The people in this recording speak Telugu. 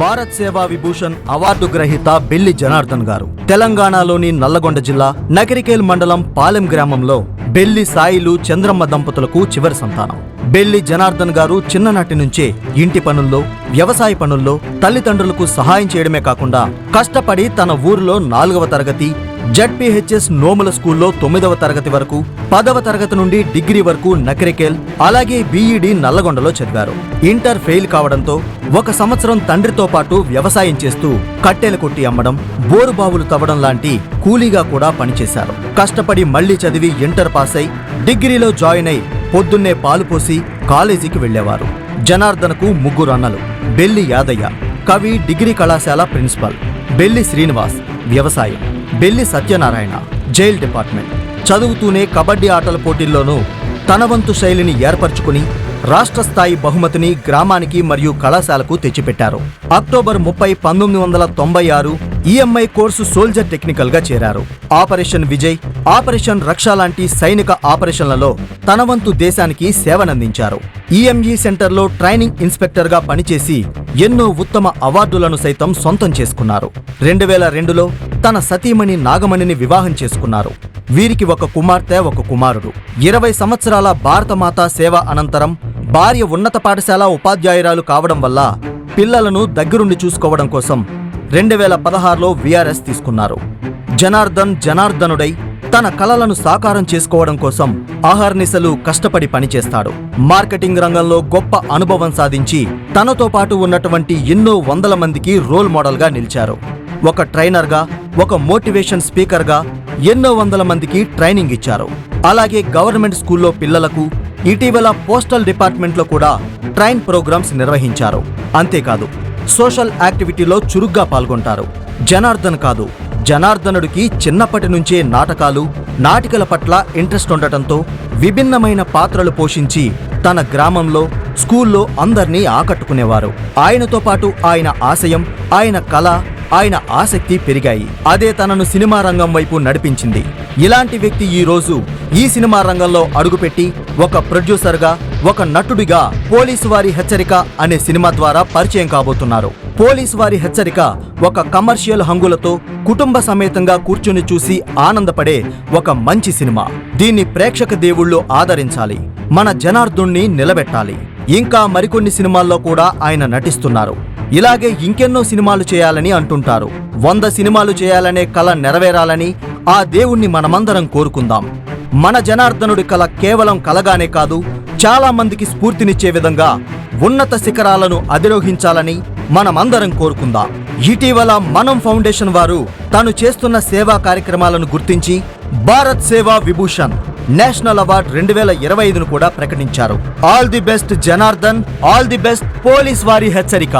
భారత్ సేవా విభూషణ్ అవార్డు గ్రహీత బెల్లి జనార్దన్ గారు తెలంగాణలోని నల్లగొండ జిల్లా నకిరికేల్ మండలం పాలెం గ్రామంలో బెల్లి సాయిలు చంద్రమ్మ దంపతులకు చివరి సంతానం. బెల్లి జనార్దన్ గారు చిన్ననాటి నుంచే ఇంటి పనుల్లో, వ్యవసాయ పనుల్లో తల్లిదండ్రులకు సహాయం చేయడమే కాకుండా కష్టపడి తన ఊరిలో 4వ తరగతి జడ్పీహెచ్ఎస్ నోముల స్కూల్లో 9వ తరగతి వరకు, 10వ తరగతి నుండి డిగ్రీ వరకు నకిరికేల్, అలాగే బీఈడీ నల్లగొండలో చదివారు. ఇంటర్ ఫెయిల్ కావడంతో 1 సంవత్సరం తండ్రితో పాటు వ్యవసాయం చేస్తూ కట్టెలు కొట్టి అమ్మడం, బోరుబావులు తవ్వడం లాంటి కూలీగా కూడా పనిచేశారు. కష్టపడి మళ్లీ చదివి ఇంటర్ పాస్ అయి డిగ్రీలో జాయిన్ అయి పొద్దున్నే పాలు పోసి కాలేజీకి వెళ్లేవారు. జనార్దన్కు 3 అన్నలు. బెల్లి యాదయ్య కవి, డిగ్రీ కళాశాల ప్రిన్సిపల్, బెల్లి శ్రీనివాస్ వ్యవసాయం, బెల్లి సత్యనారాయణ జైల్ డిపార్ట్మెంట్. చదువుతూనే కబడ్డీ ఆటల పోటీల్లోనూ తన వంతు శైలిని ఏర్పరచుకుని రాష్ట్ర స్థాయి బహుమతిని గ్రామానికి మరియు కళాశాలకు తెచ్చిపెట్టారు. October 30, 1996 EMI corps soldier technical గా చేరారు. ఆపరేషన్ విజయ్, ఆపరేషన్ రక్ష లాంటి సైనిక ఆపరేషన్లలో తన వంతు దేశానికి సేవనందించారు. ఈఎంఈ సెంటర్లో ట్రైనింగ్ ఇన్స్పెక్టర్ గా పనిచేసి ఎన్నో ఉత్తమ అవార్డులను సైతం సొంతం చేసుకున్నారు. 2002లో తన సతీమణి నాగమణిని వివాహం చేసుకున్నారు. వీరికి 1 కుమార్తె, 1 కుమారుడు. 20 సంవత్సరాల భారతమాత సేవ అనంతరం భార్య ఉన్నత పాఠశాల ఉపాధ్యాయురాలు కావడం వల్ల పిల్లలను దగ్గరుండి చూసుకోవడం కోసం 2016లో వీఆర్ఎస్ తీసుకున్నారు. జనార్దనుడై తన కలలను సాకారం చేసుకోవడం కోసం ఆహర్నిశలు కష్టపడి పనిచేస్తాడు. మార్కెటింగ్ రంగంలో గొప్ప అనుభవం సాధించి తనతో పాటు ఉన్నటువంటి ఎన్నో వందల మందికి రోల్ మోడల్గా నిలిచారు. ఒక ట్రైనర్గా, ఒక మోటివేషన్ స్పీకర్గా ఎన్నో వందల మందికి ట్రైనింగ్ ఇచ్చారు. అలాగే గవర్నమెంట్ స్కూల్లో పిల్లలకు, ఇటీవల పోస్టల్ డిపార్ట్మెంట్లో కూడా ట్రైన్ ప్రోగ్రామ్స్ నిర్వహించారు. అంతేకాదు సోషల్ యాక్టివిటీలో చురుగ్గా పాల్గొంటారు. జనార్దనుడికి చిన్నప్పటి నుంచే నాటకాలు, నాటికల పట్ల ఇంట్రెస్ట్ ఉండటంతో విభిన్నమైన పాత్రలు పోషించి తన గ్రామంలో, స్కూల్లో అందర్నీ ఆకట్టుకునేవారు. ఆయనతో పాటు ఆయన ఆశయం, ఆయన కళ, ఆయన ఆసక్తి పెరిగాయి. అదే తనను సినిమా రంగం వైపు నడిపించింది. ఇలాంటి వ్యక్తి ఈ రోజు ఈ సినిమా రంగంలో అడుగుపెట్టి ఒక ప్రొడ్యూసర్గా, ఒక నటుడిగా పోలీసు వారి హెచ్చరిక అనే సినిమా ద్వారా పరిచయం కాబోతున్నారు. పోలీసు వారి హెచ్చరిక ఒక కమర్షియల్ హంగులతో కుటుంబ సమేతంగా కూర్చుని చూసి ఆనందపడే ఒక మంచి సినిమా. దీన్ని ప్రేక్షక దేవుళ్ళు ఆదరించాలి, మన జనార్దుణ్ణి నిలబెట్టాలి. ఇంకా మరికొన్ని సినిమాల్లో కూడా ఆయన నటిస్తున్నారు. ఇలాగే ఇంకెన్నో సినిమాలు చేయాలని అంటుంటారు. 100 సినిమాలు చేయాలనే కల నెరవేరాలని ఆ దేవుణ్ణి మనమందరం కోరుకుందాం. మన జనార్దనుడి కల కేవలం కలగానే కాదు, చాలా మందికి స్ఫూర్తినిచ్చే విధంగా ఉన్నత శిఖరాలను అధిరోహించాలని మనమందరం కోరుకుందాం. ఇటీవల మనం ఫౌండేషన్ వారు తాను చేస్తున్న సేవా కార్యక్రమాలను గుర్తించి భారత్ సేవా విభూషణ్ నేషనల్ అవార్డ్ 2025ను కూడా ప్రకటించారు. All the best Janardhan, all the best police వారి హెచ్చరిక.